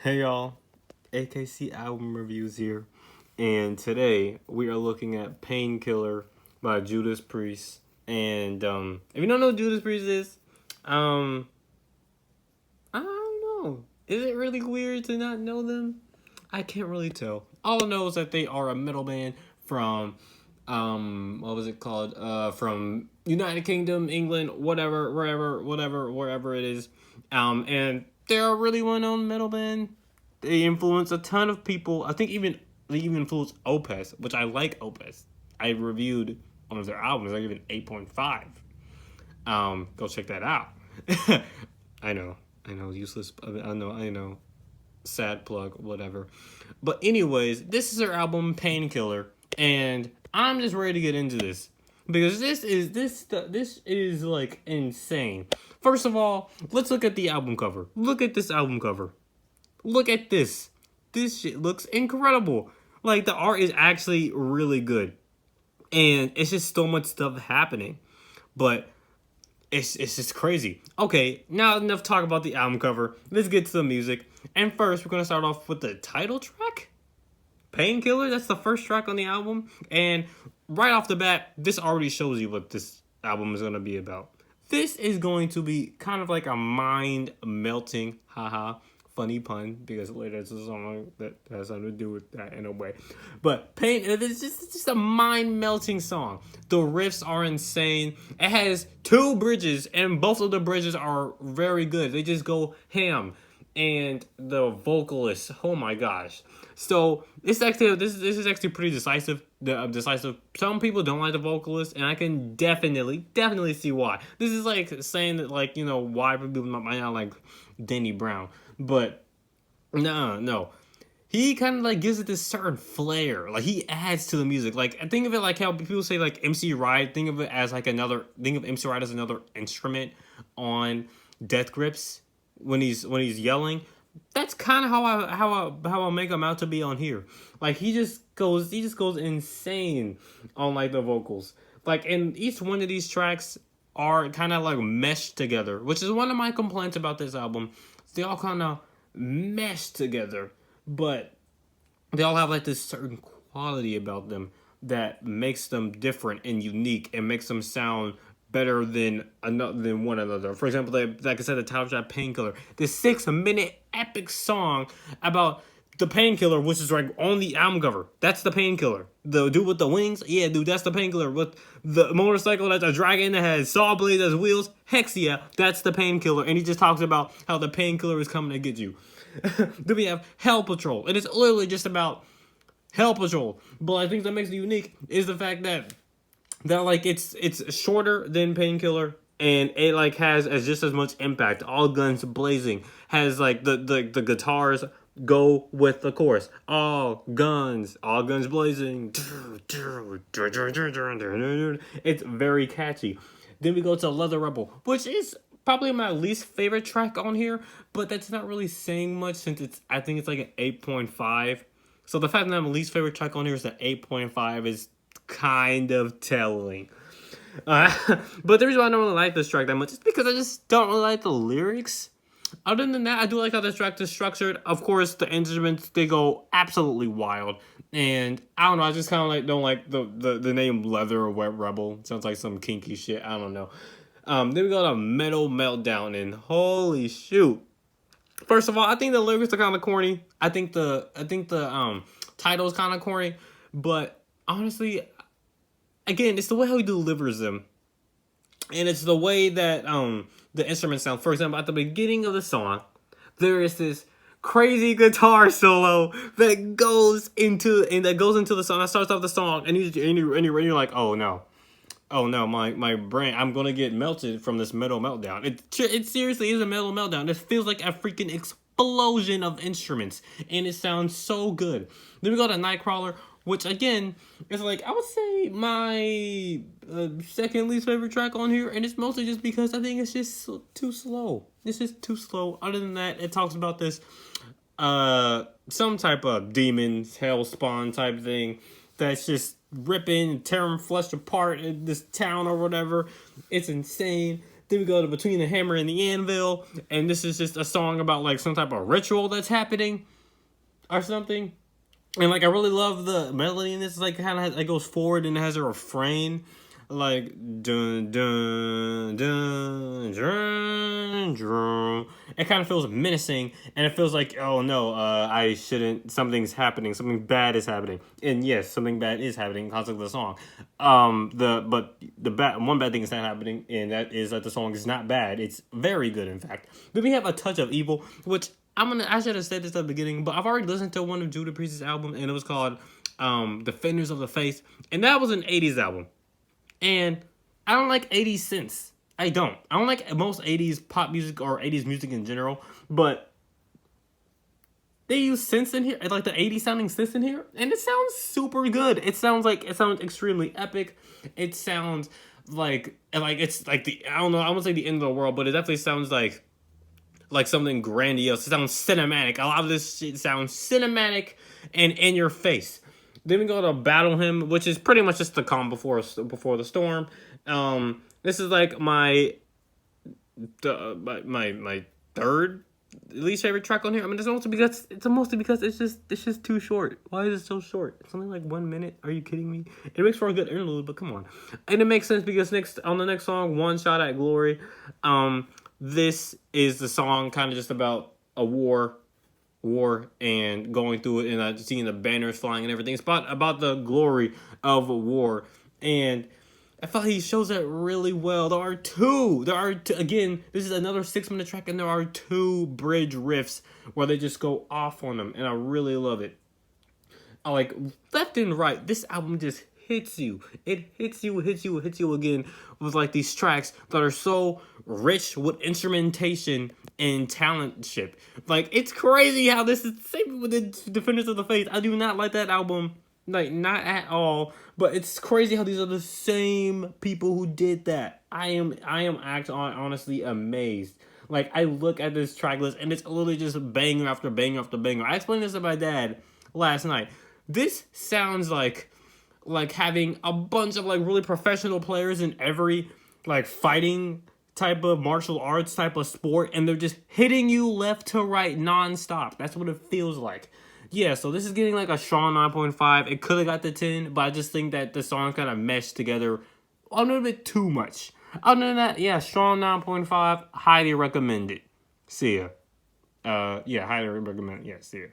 Hey y'all, AKC album reviews here, and today we are looking at Painkiller by Judas Priest. And if you don't know who Judas Priest is, I don't know. Is it really weird to not know them? I can't really tell. All I know is that they are a metal band from what was it called? From United Kingdom, England, whatever, wherever it is. And they're a really well-known metal band. They influence a ton of people. I think they even influenced Opus, which I like Opus. I reviewed one of their albums. I give it 8.5. Go check that out. I know, useless. I know, sad plug, whatever. But anyways, this is their album Painkiller, and I'm just ready to get into this because this is like insane. First of all, let's look at the album cover. Look at this album cover. Look at this. This shit looks incredible. Like, the art is actually really good. And it's just so much stuff happening. But it's just crazy. Okay, now enough talk about the album cover. Let's get to the music. And first, we're going to start off with the title track. Painkiller, that's the first track on the album. And right off the bat, this already shows you what this album is going to be about. This is going to be kind of like a mind-melting, funny pun, because later it's a song that has something to do with that in a way. But it's just a mind-melting song. The riffs are insane. It has 2 bridges, and both of the bridges are very good. They just go ham. And the vocalist, oh my gosh. So this is actually pretty decisive. Decisive. Some people don't like the vocalist, and I can definitely see why. This is like saying that, like, you know, why people might not like Danny Brown. But no. He kind of like gives it this certain flair. Like, he adds to the music. Like, I think of it like how people say like MC Ride. Think of MC Ride as another instrument on Death Grips when he's yelling. That's kind of how I make him out to be on here. Like, he just goes insane on like the vocals. Like, and each one of these tracks are kind of like meshed together, which is one of my complaints about this album. They all kind of mesh together, but they all have like this certain quality about them that makes them different and unique and makes them sound better than one another. For example, like I said, the title track Painkiller, this 6-minute epic song about the painkiller, which is like on the album cover. That's the painkiller. The dude with the wings, yeah, dude, that's the painkiller. With the motorcycle that's a dragon that has saw blades as wheels, hex yeah, that's the painkiller. And he just talks about how the painkiller is coming to get you. Then we have Hell Patrol, and it's literally just about Hell Patrol. But I think that makes it unique is the fact that like it's shorter than Painkiller, and it like has just as much impact. All guns blazing, has like the guitars go with the chorus. All guns blazing. It's very catchy. Then we go to Leather Rebel, which is probably my least favorite track on here, but that's not really saying much since I think it's like an 8.5. So the fact that my least favorite track on here is an 8.5 is kind of telling. But the reason why I don't really like this track that much is because I just don't really like the lyrics. Other than that, I do like how this track is structured. Of course, the instruments, they go absolutely wild. And I don't know, I just kind of like don't like the name Leather or Wet Rebel. Sounds like some kinky shit. I don't know. Then we go to Metal Meltdown, and holy shoot. First of all, I think the lyrics are kind of corny. I think the title is kind of corny. But honestly, again, it's the way how he delivers them. And it's the way that the instruments sound. For example, at the beginning of the song, there is this crazy guitar solo that goes into the song. That starts off the song, and you're like, oh no, my brain, I'm gonna get melted from this metal meltdown. It seriously is a metal meltdown. It feels like a freaking explosion of instruments, and it sounds so good. Then we go to Nightcrawler, which again is like, I would say my second least favorite track on here, and it's mostly just because I think it's just too slow. It's just too slow. Other than that, it talks about this some type of demon hell spawn type thing that's just ripping and tearing flesh apart in this town or whatever. It's insane. Then we go to Between the Hammer and the Anvil, and this is just a song about like some type of ritual that's happening or something. And like I really love the melody in this. Like kind of it goes forward and it has a refrain, like dun dun dun dun dun. It kind of feels menacing, and it feels like, oh no, I shouldn't. Something's happening. Something bad is happening. And yes, something bad is happening because of the song. One bad thing is not happening, and that is that the song is not bad. It's very good, in fact. Then we have A Touch of Evil, which I should have said this at the beginning, but I've already listened to one of Judas Priest's albums, and it was called Defenders of the Faith, and that was an 80s album. And I don't like 80s synths. I don't like most 80s pop music or 80s music in general, but they use synths in here, like the 80s sounding synths in here, and it sounds super good. It sounds extremely epic. It sounds like it's like I don't know, I won't say the end of the world, but it definitely sounds like something grandiose. It sounds cinematic. A lot of this shit sounds cinematic and in your face. Then we go to Battle Hymn, which is pretty much just the calm before the storm. This is like my third least favorite track on here. I mean, it's mostly because it's just too short. Why is it so short? It's only like 1 minute. Are you kidding me? It makes for a good interlude, but come on. And it makes sense because on the next song, One Shot at Glory, this is the song kind of just about a war and going through it and seeing the banners flying and everything. It's about the glory of a war, and I felt he shows that really well. There are two. Again, this is another 6-minute track, and there are 2 bridge riffs where they just go off on them, and I really love it. I like left and right. This album just hits you. It hits you again with like these tracks that are so rich with instrumentation and talentship. Like, it's crazy how this is the same with the Defenders of the Faith. I do not like that album, like, not at all. But it's crazy how these are the same people who did that. I am actually honestly amazed. Like, I look at this track list and it's literally just banger after banger after banger. I explained this to my dad last night. This sounds like having a bunch of like really professional players in every like fighting type of martial arts type of sport, and they're just hitting you left to right nonstop. That's what it feels like. Yeah, so this is getting like a strong 9.5. It could have got the 10, but I just think that the song kind of meshed together a little bit too much. Other than that, yeah, strong 9.5. Highly recommend it. See ya. Yeah, highly recommend it. Yeah, see ya.